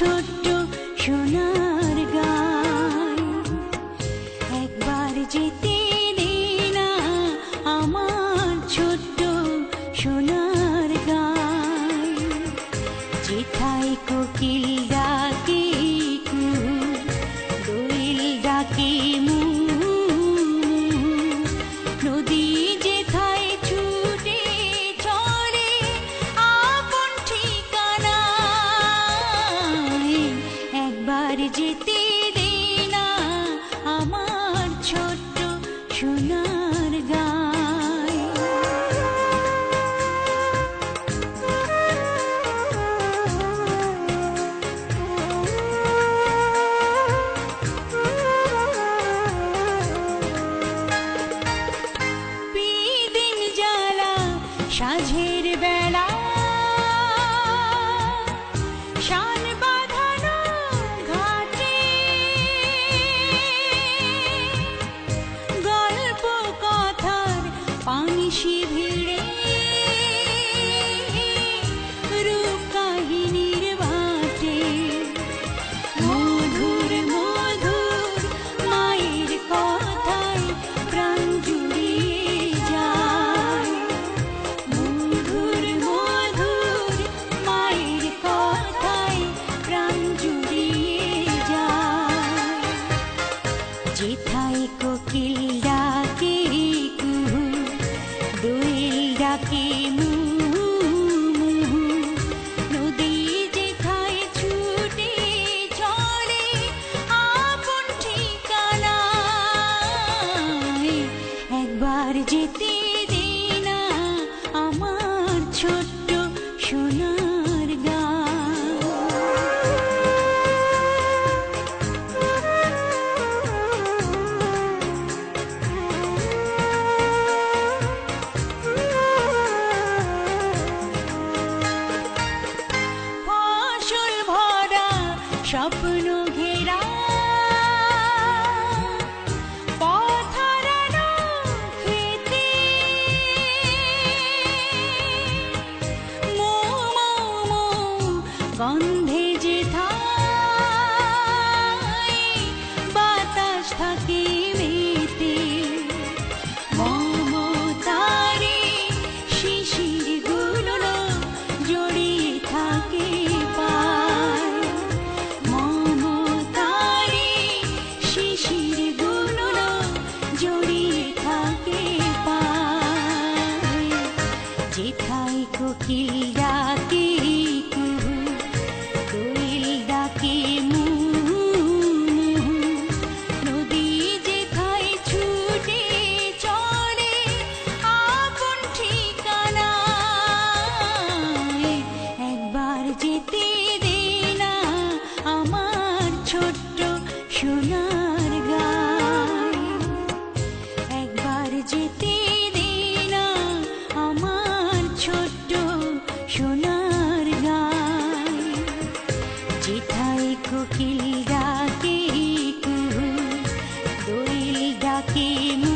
ছোট্ট সোনার গায়। একবার যেতে দে না আমার ছোট্ট সোনার গায়। যেথায় কোকিল ডাকে কুহু, দোয়েল ডাকে মু, নদী যেথায় ছুটে চলে আপন ঠিকানায়। একবার যেতে দে না আমার ছোট্ট সোনার গায়। বিদিন জ্বালা সাঁঝের বেলা, শান বাঁধানো ঘাটে, গল্প কথার পানিশি ভিড়ে, রূপ কাহিনীর বাটে। মধুর মধুর মায়ের কথায় প্রাণ জুড়িয়ে যায়। মধুর মধুর মায়ের কথায় প্রাণ জুড়িয়ে যায়। যেথায় কোকিল ডাকে কুহু, দোয়েল ডাকে মু, নদী যেথায় ছুটে চলে আপন ঠিকানায়। একবার যেতে দে না আমার ছোট্ট সোনার গায়। ফসল ভরা স্বপ্ন ঘেরা, পথ হারানো খেতে, মৌ মৌ মৌ গন্ধে যেথায় বাতাস থাকে মেতে। মমতারে শিশির গুলো জড়িয়ে থাকে পায়। মমতারে শিশির গুলো জড়িয়ে থাকে পায়। যেথায় কোকিল ডাকে কুহু, দোয়েল ডাকে মু, নদী যেথায় ছুটে চলে আপন ঠিকানায়। একবার যেতে দে না আমার ছোট্ট সোনার গায়। একবার যেতে দে না আমার ছোট্ট সোনার গায়। যেথায় কোকিল ডাকে কুহু, দোয়েল ডাকে মু,